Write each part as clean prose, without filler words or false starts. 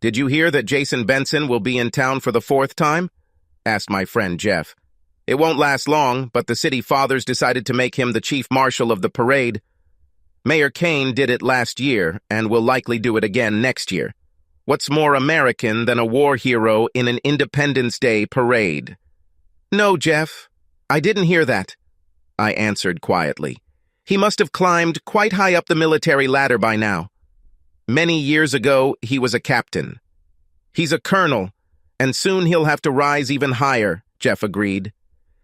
"Did you hear that Jason Benson will be in town for the fourth time?" asked my friend Jeff. "It won't last long, but the city fathers decided to make him the chief marshal of the parade. Mayor Kane did it last year and will likely do it again next year. What's more American than a war hero in an Independence Day parade?" "No, Jeff, I didn't hear that," I answered quietly. "He must have climbed quite high up the military ladder by now. Many years ago, he was a captain. He's a colonel, and soon he'll have to rise even higher," Jeff agreed.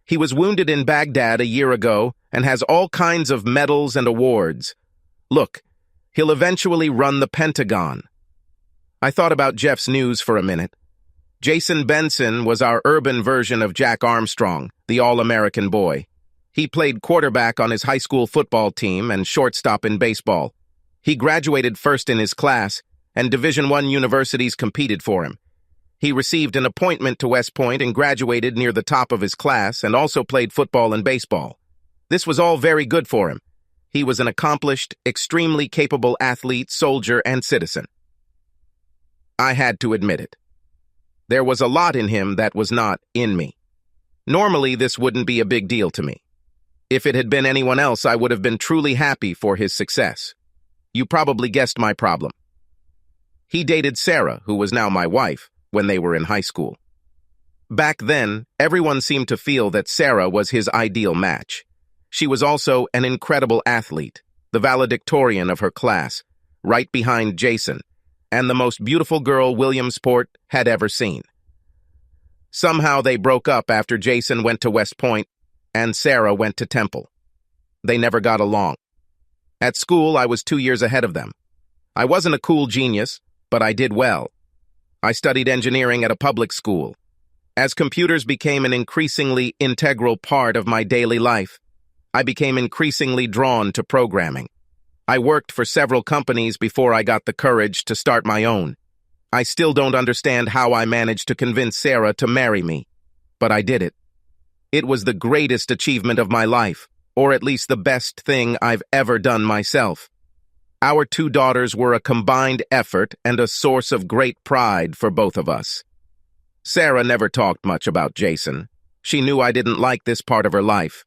"He was wounded in Baghdad a year ago and has all kinds of medals and awards. Look, he'll eventually run the Pentagon." I thought about Jeff's news for a minute. Jason Benson was our urban version of Jack Armstrong, the All-American boy. He played quarterback on his high school football team and shortstop in baseball. He graduated first in his class, and Division I universities competed for him. He received an appointment to West Point and graduated near the top of his class and also played football and baseball. This was all very good for him. He was an accomplished, extremely capable athlete, soldier, and citizen. I had to admit it. There was a lot in him that was not in me. Normally, this wouldn't be a big deal to me. If it had been anyone else, I would have been truly happy for his success. You probably guessed my problem. He dated Sarah, who was now my wife, when they were in high school. Back then, everyone seemed to feel that Sarah was his ideal match. She was also an incredible athlete, the valedictorian of her class, right behind Jason, and the most beautiful girl Williamsport had ever seen. Somehow they broke up after Jason went to West Point and Sarah went to Temple. They never got along. At school, I was 2 years ahead of them. I wasn't a cool genius, but I did well. I studied engineering at a public school. As computers became an increasingly integral part of my daily life, I became increasingly drawn to programming. I worked for several companies before I got the courage to start my own. I still don't understand how I managed to convince Sarah to marry me, but I did it. It was the greatest achievement of my life, or at least the best thing I've ever done myself. Our 2 daughters were a combined effort and a source of great pride for both of us. Sarah never talked much about Jason. She knew I didn't like this part of her life.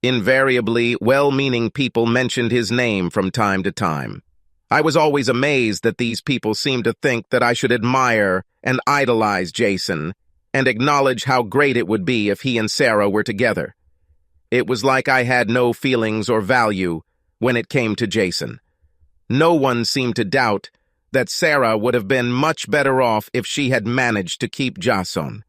Invariably, well-meaning people mentioned his name from time to time. I was always amazed that these people seemed to think that I should admire and idolize Jason and acknowledge how great it would be if he and Sarah were together. It was like I had no feelings or value when it came to Jason. No one seemed to doubt that Sarah would have been much better off if she had managed to keep Jason.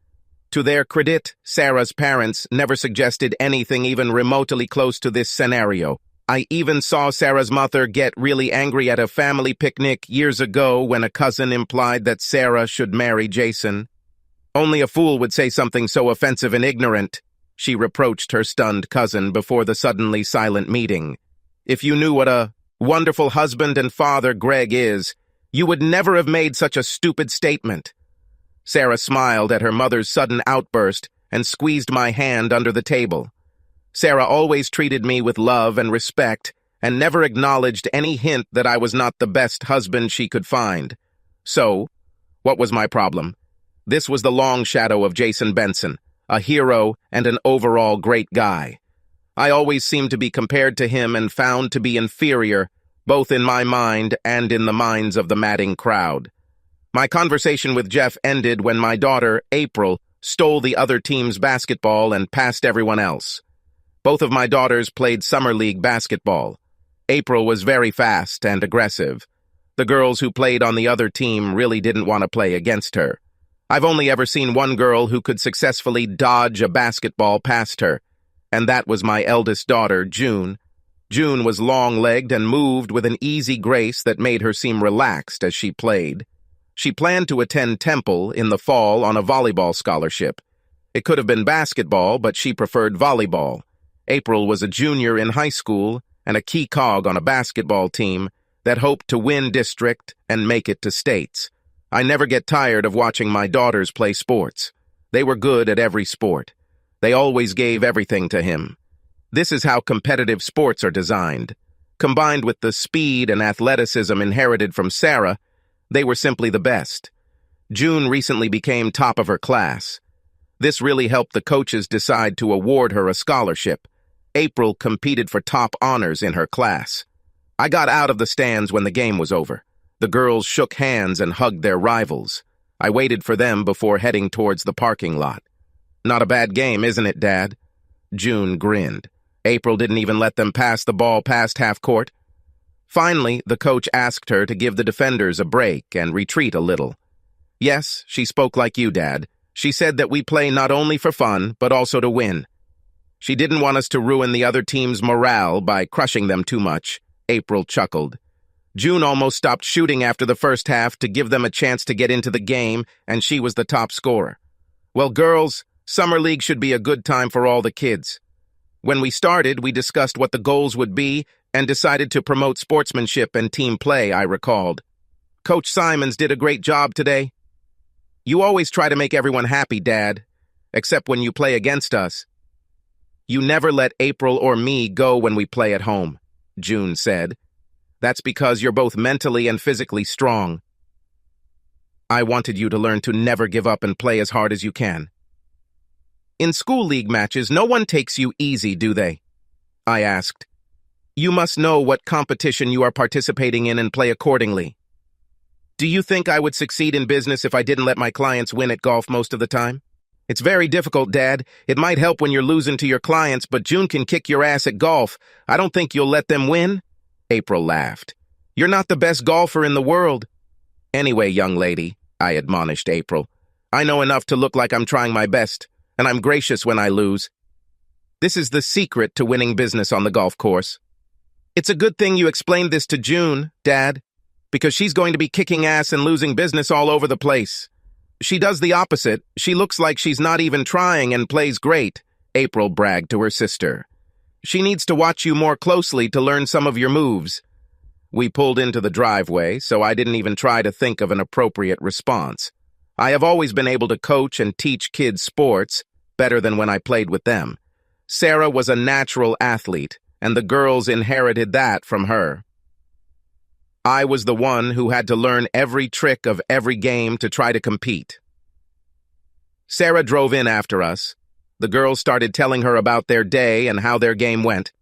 To their credit, Sarah's parents never suggested anything even remotely close to this scenario. I even saw Sarah's mother get really angry at a family picnic years ago when a cousin implied that Sarah should marry Jason. "Only a fool would say something so offensive and ignorant," she reproached her stunned cousin before the suddenly silent meeting. "If you knew what a wonderful husband and father Greg is, you would never have made such a stupid statement." Sarah smiled at her mother's sudden outburst and squeezed my hand under the table. Sarah always treated me with love and respect and never acknowledged any hint that I was not the best husband she could find. So, what was my problem? This was the long shadow of Jason Benson, a hero and an overall great guy. I always seemed to be compared to him and found to be inferior, both in my mind and in the minds of the madding crowd. My conversation with Jeff ended when my daughter, April, stole the other team's basketball and passed everyone else. Both of my daughters played summer league basketball. April was very fast and aggressive. The girls who played on the other team really didn't want to play against her. I've only ever seen one girl who could successfully dodge a basketball past her, and that was my eldest daughter, June. June was long-legged and moved with an easy grace that made her seem relaxed as she played. She planned to attend Temple in the fall on a volleyball scholarship. It could have been basketball, but she preferred volleyball. April was a junior in high school and a key cog on a basketball team that hoped to win district and make it to states. I never get tired of watching my daughters play sports. They were good at every sport. They always gave everything to him. This is how competitive sports are designed. Combined with the speed and athleticism inherited from Sarah, they were simply the best. June recently became top of her class. This really helped the coaches decide to award her a scholarship. April competed for top honors in her class. I got out of the stands when the game was over. The girls shook hands and hugged their rivals. I waited for them before heading towards the parking lot. Not a bad game, isn't it, Dad? June grinned. April didn't even let them pass the ball past half court. Finally, the coach asked her to give the defenders a break and retreat a little. Yes, she spoke like you, Dad. She said that we play not only for fun, but also to win. She didn't want us to ruin the other team's morale by crushing them too much. April chuckled. June almost stopped shooting after the first half to give them a chance to get into the game, and she was the top scorer. Well, girls, Summer League should be a good time for all the kids. When we started, we discussed what the goals would be and decided to promote sportsmanship and team play, I recalled. Coach Simons did a great job today. You always try to make everyone happy, Dad, except when you play against us. You never let April or me go when we play at home, June said. That's because you're both mentally and physically strong. I wanted you to learn to never give up and play as hard as you can. In school league matches, no one takes you easy, do they? I asked. You must know what competition you are participating in and play accordingly. Do you think I would succeed in business if I didn't let my clients win at golf most of the time? It's very difficult, Dad. It might help when you're losing to your clients, but June can kick your ass at golf. I don't think you'll let them win. April laughed. You're not the best golfer in the world. Anyway, young lady, I admonished April, I know enough to look like I'm trying my best, and I'm gracious when I lose. This is the secret to winning business on the golf course. It's a good thing you explained this to June, Dad, because she's going to be kicking ass and losing business all over the place. She does the opposite. She looks like she's not even trying and plays great, April bragged to her sister. She needs to watch you more closely to learn some of your moves. We pulled into the driveway, so I didn't even try to think of an appropriate response. I have always been able to coach and teach kids sports better than when I played with them. Sarah was a natural athlete, and the girls inherited that from her. I was the one who had to learn every trick of every game to try to compete. Sarah drove in after us. The girls started telling her about their day and how their game went.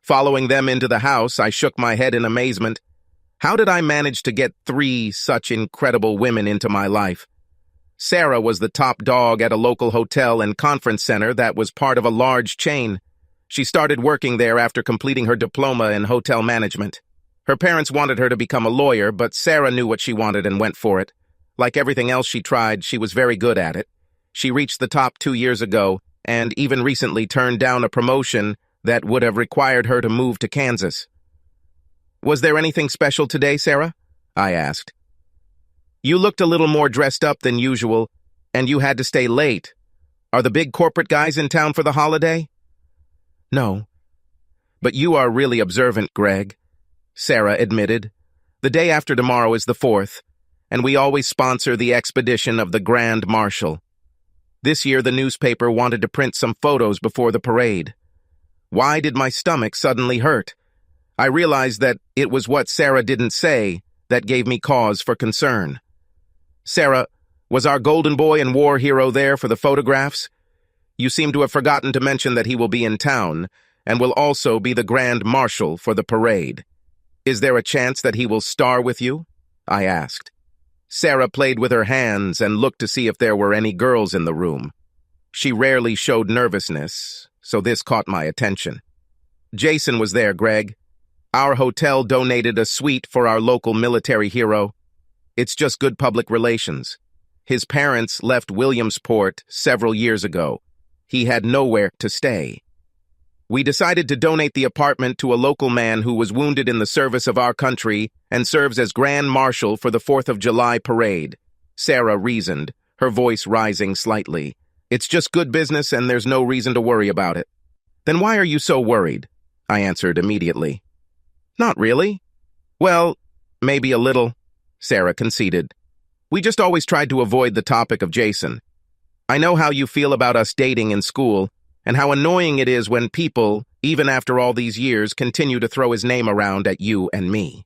Following them into the house, I shook my head in amazement. How did I manage to get 3 such incredible women into my life? Sarah was the top dog at a local hotel and conference center that was part of a large chain. She started working there after completing her diploma in hotel management. Her parents wanted her to become a lawyer, but Sarah knew what she wanted and went for it. Like everything else she tried, she was very good at it. She reached the top 2 years ago, and even recently turned down a promotion that would have required her to move to Kansas. Was there anything special today, Sarah? I asked. You looked a little more dressed up than usual, and you had to stay late. Are the big corporate guys in town for the holiday? No. But you are really observant, Greg, Sarah admitted. The day after tomorrow is the 4th, and we always sponsor the expedition of the Grand Marshal. This year the newspaper wanted to print some photos before the parade. Why did my stomach suddenly hurt? I realized that it was what Sarah didn't say that gave me cause for concern. Sarah, was our golden boy and war hero there for the photographs? You seem to have forgotten to mention that he will be in town and will also be the Grand Marshal for the parade. Is there a chance that he will star with you? I asked. Sarah played with her hands and looked to see if there were any girls in the room. She rarely showed nervousness, so this caught my attention. Jason was there, Greg. Our hotel donated a suite for our local military hero. It's just good public relations. His parents left Williamsport several years ago. He had nowhere to stay. We decided to donate the apartment to a local man who was wounded in the service of our country and serves as Grand Marshal for the 4th of July parade. Sarah reasoned, her voice rising slightly. It's just good business and there's no reason to worry about it. Then why are you so worried? I answered immediately. Not really. Well, maybe a little, Sarah conceded. We just always tried to avoid the topic of Jason. I know how you feel about us dating in school, and how annoying it is when people, even after all these years, continue to throw his name around at you and me.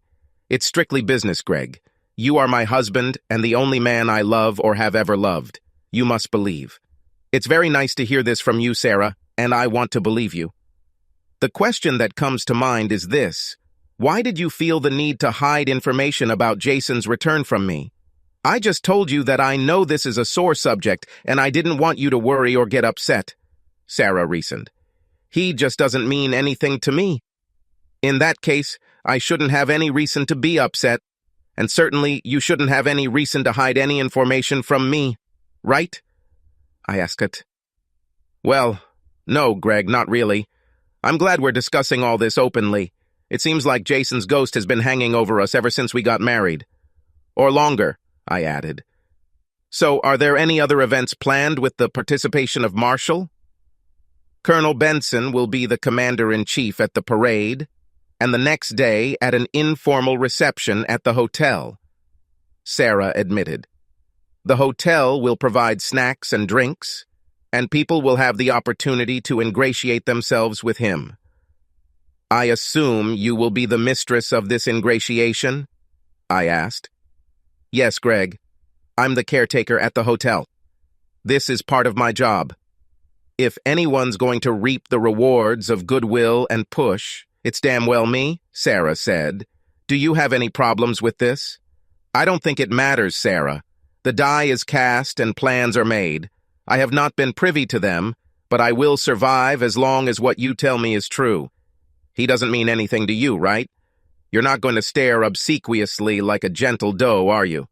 It's strictly business, Greg. You are my husband and the only man I love or have ever loved. You must believe. It's very nice to hear this from you, Sarah, and I want to believe you. The question that comes to mind is this. Why did you feel the need to hide information about Jason's return from me? I just told you that I know this is a sore subject, and I didn't want you to worry or get upset. Sarah reasoned. He just doesn't mean anything to me. In that case, I shouldn't have any reason to be upset, and certainly you shouldn't have any reason to hide any information from me, right? I asked. Well, no, Greg, not really. I'm glad we're discussing all this openly. It seems like Jason's ghost has been hanging over us ever since we got married. Or longer, I added. So, are there any other events planned with the participation of Marshall? Colonel Benson will be the commander-in-chief at the parade, and the next day at an informal reception at the hotel, Sarah admitted. The hotel will provide snacks and drinks, and people will have the opportunity to ingratiate themselves with him. I assume you will be the mistress of this ingratiation? I asked. Yes, Greg. I'm the caretaker at the hotel. This is part of my job. If anyone's going to reap the rewards of goodwill and push, it's damn well me, Sarah said. Do you have any problems with this? I don't think it matters, Sarah. The die is cast and plans are made. I have not been privy to them, but I will survive as long as what you tell me is true. He doesn't mean anything to you, right? You're not going to stare obsequiously like a gentle doe, are you?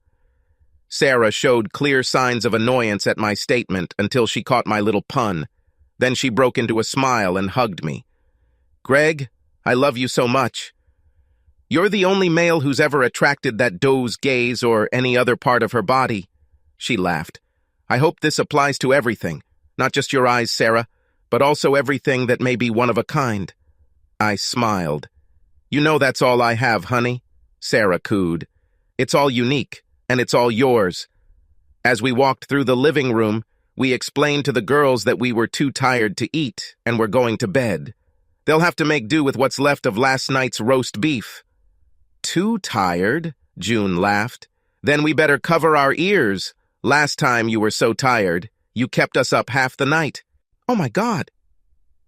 Sarah showed clear signs of annoyance at my statement until she caught my little pun. Then she broke into a smile and hugged me. Greg, I love you so much. You're the only male who's ever attracted that doe's gaze or any other part of her body. She laughed. I hope this applies to everything, not just your eyes, Sarah, but also everything that may be one of a kind. I smiled. You know that's all I have, honey, Sarah cooed. It's all unique, and it's all yours. As we walked through the living room, we explained to the girls that we were too tired to eat and were going to bed. They'll have to make do with what's left of last night's roast beef. Too tired? June laughed. Then we better cover our ears. Last time you were so tired, you kept us up half the night. Oh my God.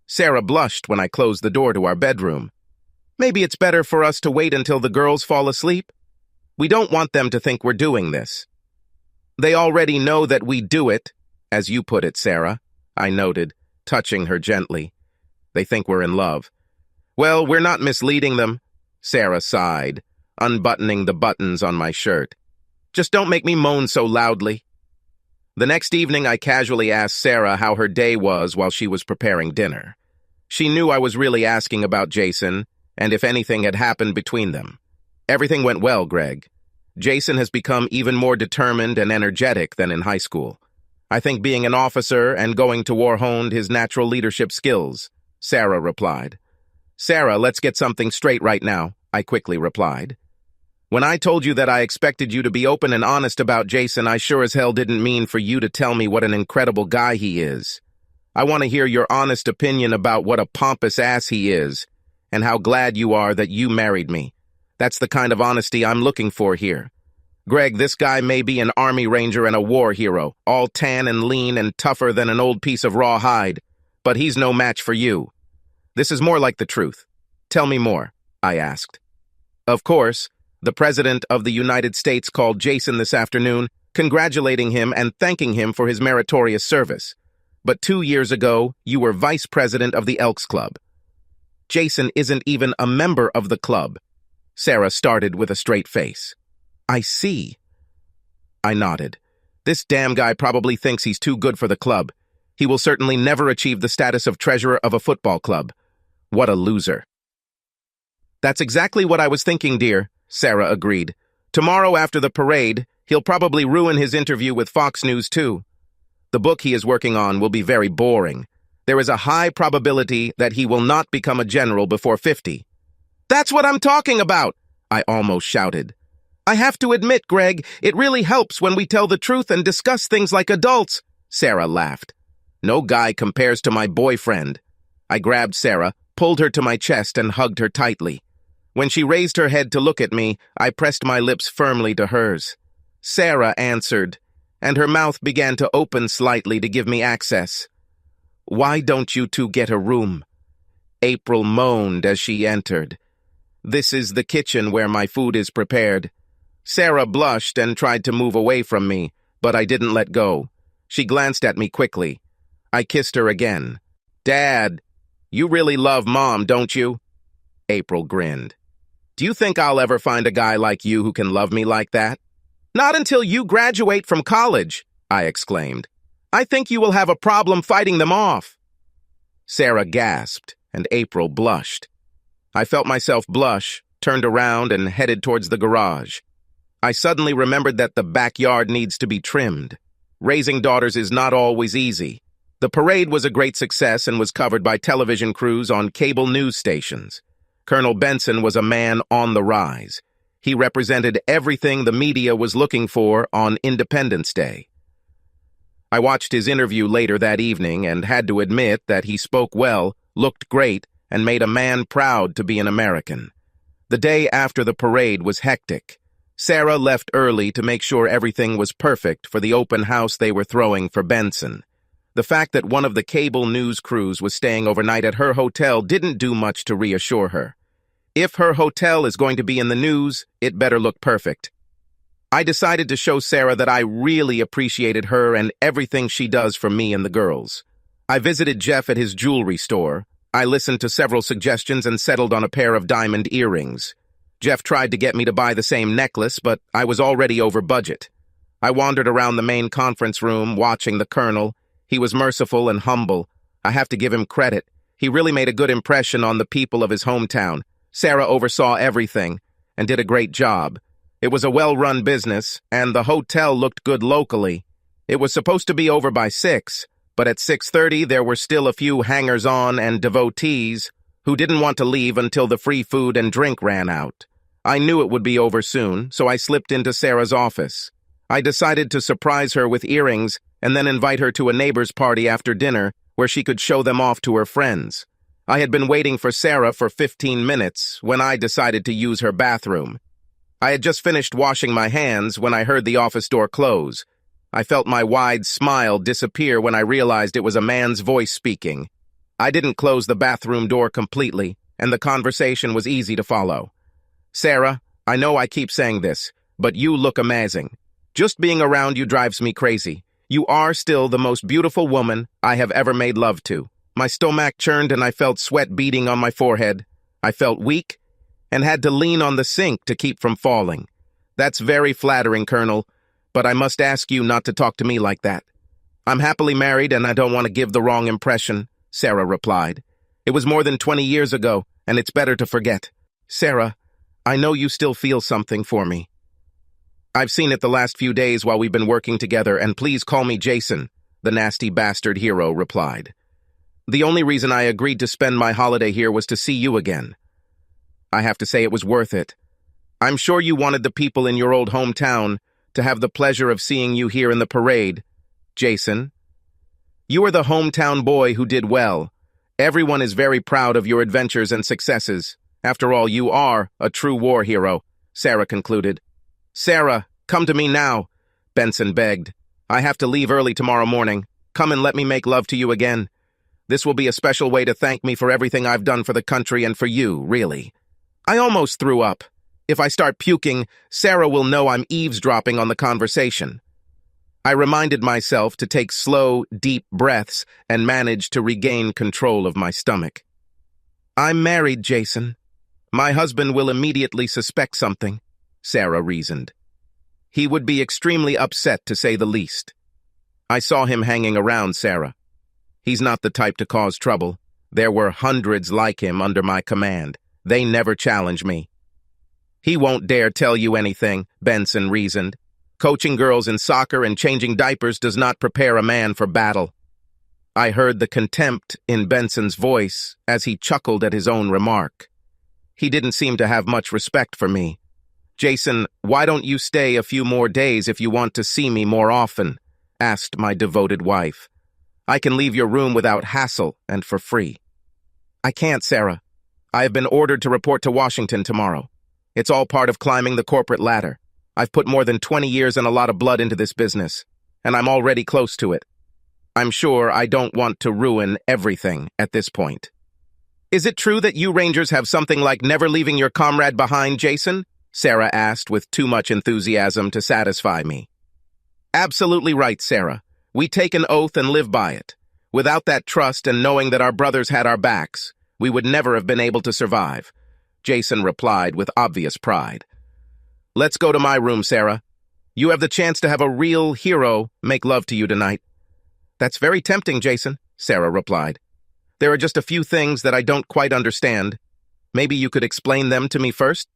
Sarah blushed when I closed the door to our bedroom. Maybe it's better for us to wait until the girls fall asleep. We don't want them to think we're doing this. They already know that we do it, as you put it, Sarah, I noted, touching her gently. They think we're in love. Well, we're not misleading them, Sarah sighed, unbuttoning the buttons on my shirt. Just don't make me moan so loudly. The next evening, I casually asked Sarah how her day was while she was preparing dinner. She knew I was really asking about Jason and if anything had happened between them. Everything went well, Greg. Jason has become even more determined and energetic than in high school. I think being an officer and going to war honed his natural leadership skills, Sarah replied. Sarah, let's get something straight right now, I quickly replied. When I told you that I expected you to be open and honest about Jason, I sure as hell didn't mean for you to tell me what an incredible guy he is. I want to hear your honest opinion about what a pompous ass he is, and how glad you are that you married me. That's the kind of honesty I'm looking for here. Greg, this guy may be an army ranger and a war hero, all tan and lean and tougher than an old piece of raw hide, but he's no match for you. This is more like the truth. Tell me more, I asked. Of course, the President of the United States called Jason this afternoon, congratulating him and thanking him for his meritorious service. But 2 years ago, you were Vice President of the Elks Club. Jason isn't even a member of the club. Sarah started with a straight face. I see. I nodded. This damn guy probably thinks he's too good for the club. He will certainly never achieve the status of treasurer of a football club. What a loser. That's exactly what I was thinking, dear, Sarah agreed. Tomorrow after the parade, he'll probably ruin his interview with Fox News too. The book he is working on will be very boring. There is a high probability that he will not become a general before 50. That's what I'm talking about, I almost shouted. I have to admit, Greg, it really helps when we tell the truth and discuss things like adults, Sarah laughed. No guy compares to my boyfriend. I grabbed Sarah, pulled her to my chest, and hugged her tightly. When she raised her head to look at me, I pressed my lips firmly to hers. Sarah answered, and her mouth began to open slightly to give me access. "Why don't you two get a room?" April moaned as she entered. "This is the kitchen where my food is prepared." Sarah blushed and tried to move away from me, but I didn't let go. She glanced at me quickly. I kissed her again. "Dad, you really love Mom, don't you?" April grinned. "Do you think I'll ever find a guy like you who can love me like that?" "Not until you graduate from college," I exclaimed. "I think you will have a problem fighting them off." Sarah gasped, and April blushed. I felt myself blush, turned around, and headed towards the garage. I suddenly remembered that the backyard needs to be trimmed. Raising daughters is not always easy. The parade was a great success and was covered by television crews on cable news stations. Colonel Benson was a man on the rise. He represented everything the media was looking for on Independence Day. I watched his interview later that evening and had to admit that he spoke well, looked great, and made a man proud to be an American. The day after the parade was hectic. Sarah left early to make sure everything was perfect for the open house they were throwing for Benson. The fact that one of the cable news crews was staying overnight at her hotel didn't do much to reassure her. If her hotel is going to be in the news, it better look perfect. I decided to show Sarah that I really appreciated her and everything she does for me and the girls. I visited Jeff at his jewelry store. I listened to several suggestions and settled on a pair of diamond earrings. Jeff tried to get me to buy the same necklace, but I was already over budget. I wandered around the main conference room, watching the colonel. He was merciful and humble. I have to give him credit. He really made a good impression on the people of his hometown. Sarah oversaw everything and did a great job. It was a well-run business, and the hotel looked good locally. It was supposed to be over by 6, but at 6:30 there were still a few hangers-on and devotees who didn't want to leave until the free food and drink ran out. I knew it would be over soon, so I slipped into Sarah's office. I decided to surprise her with earrings and then invite her to a neighbor's party after dinner where she could show them off to her friends. I had been waiting for Sarah for 15 minutes when I decided to use her bathroom. I had just finished washing my hands when I heard the office door close. I felt my wide smile disappear when I realized it was a man's voice speaking. I didn't close the bathroom door completely, and the conversation was easy to follow. "Sarah, I know I keep saying this, but you look amazing. Just being around you drives me crazy. You are still the most beautiful woman I have ever made love to." My stomach churned and I felt sweat beading on my forehead. I felt weak and had to lean on the sink to keep from falling. "That's very flattering, Colonel, but I must ask you not to talk to me like that." "I'm happily married and I don't want to give the wrong impression," Sarah replied. "It was more than 20 years ago, and it's better to forget." "Sarah, I know you still feel something for me." "I've seen it the last few days while we've been working together, and please call me Jason," the nasty bastard hero replied. "The only reason I agreed to spend my holiday here was to see you again. I have to say it was worth it. I'm sure you wanted the people in your old hometown to have the pleasure of seeing you here in the parade, Jason. You are the hometown boy who did well. Everyone is very proud of your adventures and successes. After all, you are a true war hero," Sarah concluded. "Sarah, come to me now," Benson begged. "I have to leave early tomorrow morning. Come and let me make love to you again. This will be a special way to thank me for everything I've done for the country and for you, really." I almost threw up. If I start puking, Sarah will know I'm eavesdropping on the conversation. I reminded myself to take slow, deep breaths and managed to regain control of my stomach. "I'm married, Jason. My husband will immediately suspect something," Sarah reasoned. "He would be extremely upset, to say the least." I saw him hanging around Sarah. He's not the type to cause trouble. There were hundreds like him under my command. They never challenge me. "He won't dare tell you anything," Benson reasoned. "Coaching girls in soccer and changing diapers does not prepare a man for battle." I heard the contempt in Benson's voice as he chuckled at his own remark. He didn't seem to have much respect for me. "Jason, why don't you stay a few more days if you want to see me more often?" asked my devoted wife. "I can leave your room without hassle and for free." "I can't, Sarah. I have been ordered to report to Washington tomorrow. It's all part of climbing the corporate ladder. I've put more than 20 years and a lot of blood into this business, and I'm already close to it. I'm sure I don't want to ruin everything at this point. Is it true that you Rangers have something like never leaving your comrade behind, Jason? Sarah asked with too much enthusiasm to satisfy me. Absolutely right, Sarah. We take an oath and live by it. Without that trust and knowing that our brothers had our backs, we would never have been able to survive, Jason replied with obvious pride. Let's go to my room, Sarah. You have the chance to have a real hero make love to you tonight. That's very tempting, Jason, Sarah replied. There are just a few things that I don't quite understand. Maybe you could explain them to me first?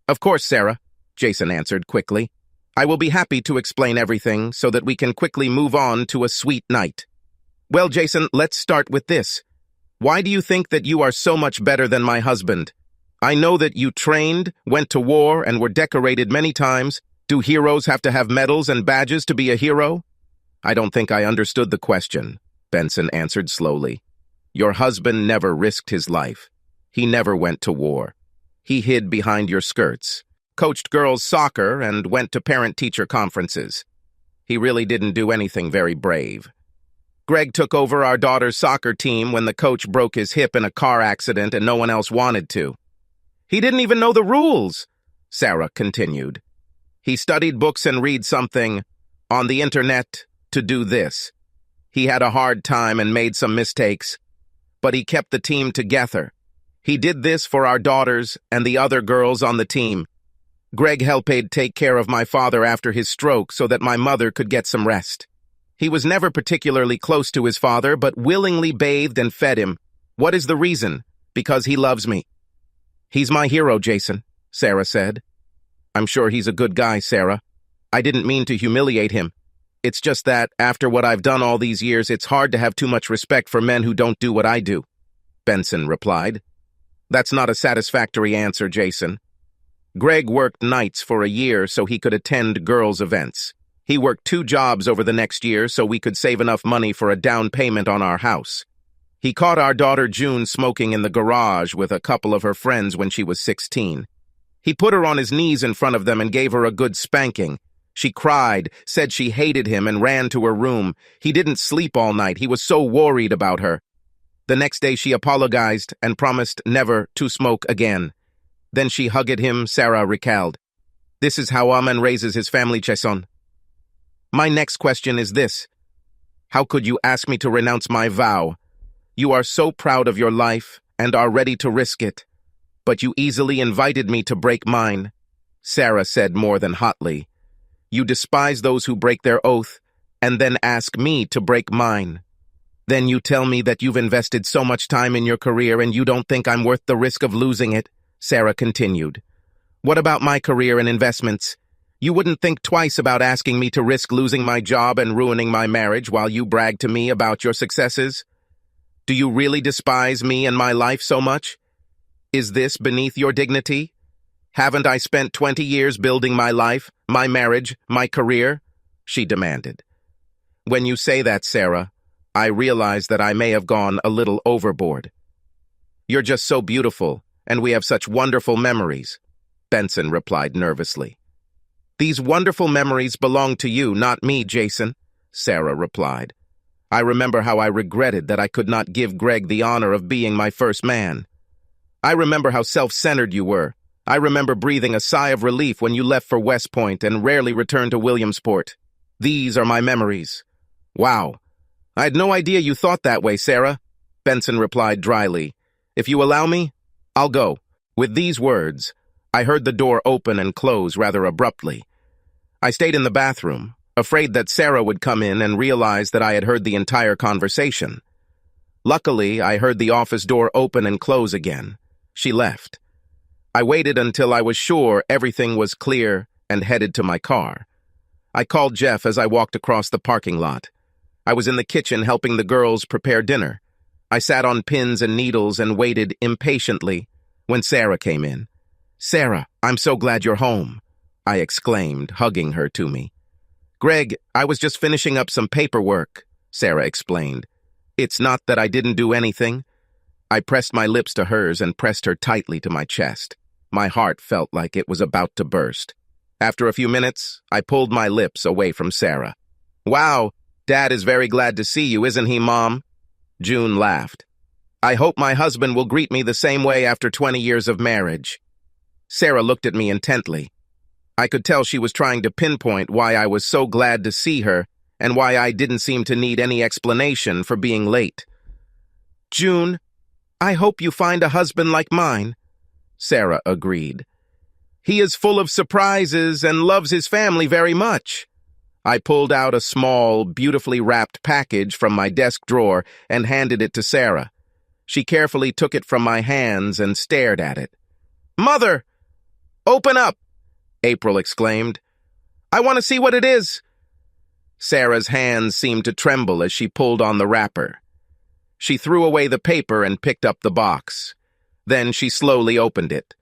Of course, Sarah, Jason answered quickly. I will be happy to explain everything so that we can quickly move on to a sweet night. Well, Jason, let's start with this. Why do you think that you are so much better than my husband? I know that you trained, went to war, and were decorated many times. Do heroes have to have medals and badges to be a hero? I don't think I understood the question, Benson answered slowly. Your husband never risked his life. He never went to war. He hid behind your skirts, coached girls' soccer, and went to parent-teacher conferences. He really didn't do anything very brave. Greg took over our daughter's soccer team when the coach broke his hip in a car accident and no one else wanted to. He didn't even know the rules, Sarah continued. He studied books and read something on the internet to do this. He had a hard time and made some mistakes, but he kept the team together. He did this for our daughters and the other girls on the team. Greg helped take care of my father after his stroke so that my mother could get some rest. He was never particularly close to his father, but willingly bathed and fed him. What is the reason? Because he loves me. He's my hero, Jason, Sarah said. I'm sure he's a good guy, Sarah. I didn't mean to humiliate him. It's just that, after what I've done all these years, it's hard to have too much respect for men who don't do what I do, Benson replied. That's not a satisfactory answer, Jason. Greg worked nights for a year so he could attend girls' events. He worked 2 jobs over the next year so we could save enough money for a down payment on our house. He caught our daughter June smoking in the garage with a couple of her friends when she was 16. He put her on his knees in front of them and gave her a good spanking. She cried, said she hated him, and ran to her room. He didn't sleep all night. He was so worried about her. The next day she apologized and promised never to smoke again. Then she hugged him, Sarah recalled. This is how a man raises his family, Jason. My next question is this. How could you ask me to renounce my vow? You are so proud of your life and are ready to risk it. But you easily invited me to break mine, Sarah said more than hotly. You despise those who break their oath and then ask me to break mine. Then you tell me that you've invested so much time in your career and you don't think I'm worth the risk of losing it, Sarah continued. What about my career and investments? You wouldn't think twice about asking me to risk losing my job and ruining my marriage while you brag to me about your successes? Do you really despise me and my life so much? Is this beneath your dignity? Haven't I spent 20 years building my life, my marriage, my career? She demanded. When you say that, Sarah, I realize that I may have gone a little overboard. You're just so beautiful, and we have such wonderful memories, Benson replied nervously. These wonderful memories belong to you, not me, Jason, Sarah replied. I remember how I regretted that I could not give Greg the honor of being my first man. I remember how self-centered you were. I remember breathing a sigh of relief when you left for West Point and rarely returned to Williamsport. These are my memories. Wow. I had no idea you thought that way, Sarah, Benson replied dryly. If you allow me, I'll go. With these words, I heard the door open and close rather abruptly. I stayed in the bathroom, afraid that Sarah would come in and realize that I had heard the entire conversation. Luckily, I heard the office door open and close again. She left. I waited until I was sure everything was clear and headed to my car. I called Jeff as I walked across the parking lot. I was in the kitchen helping the girls prepare dinner. I sat on pins and needles and waited impatiently when Sarah came in. Sarah, I'm so glad you're home, I exclaimed, hugging her to me. Greg, I was just finishing up some paperwork, Sarah explained. It's not that I didn't do anything. I pressed my lips to hers and pressed her tightly to my chest. My heart felt like it was about to burst. After a few minutes, I pulled my lips away from Sarah. "Wow, Dad is very glad to see you, isn't he, Mom?" June laughed. "I hope my husband will greet me the same way after 20 years of marriage." Sarah looked at me intently. I could tell she was trying to pinpoint why I was so glad to see her and why I didn't seem to need any explanation for being late. "June, I hope you find a husband like mine," Sarah agreed. "He is full of surprises and loves his family very much." I pulled out a small, beautifully wrapped package from my desk drawer and handed it to Sarah. She carefully took it from my hands and stared at it. "Mother, open up!" April exclaimed. "I want to see what it is." Sarah's hands seemed to tremble as she pulled on the wrapper. She threw away the paper and picked up the box. Then she slowly opened it.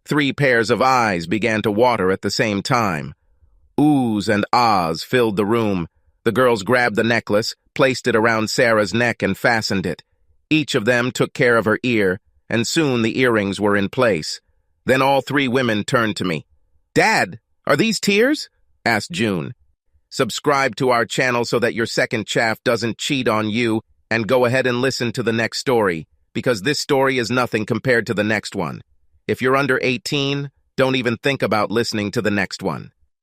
3 pairs of eyes began to water at the same time. Oohs and ahs filled the room. The girls grabbed the necklace, placed it around Sarah's neck, and fastened it. Each of them took care of her ear, and soon the earrings were in place. Then all 3 women turned to me. "Dad, are these tears?" asked June. Subscribe to our channel so that your second chaff doesn't cheat on you, and go ahead and listen to the next story, because this story is nothing compared to the next one. If you're under 18, don't even think about listening to the next one.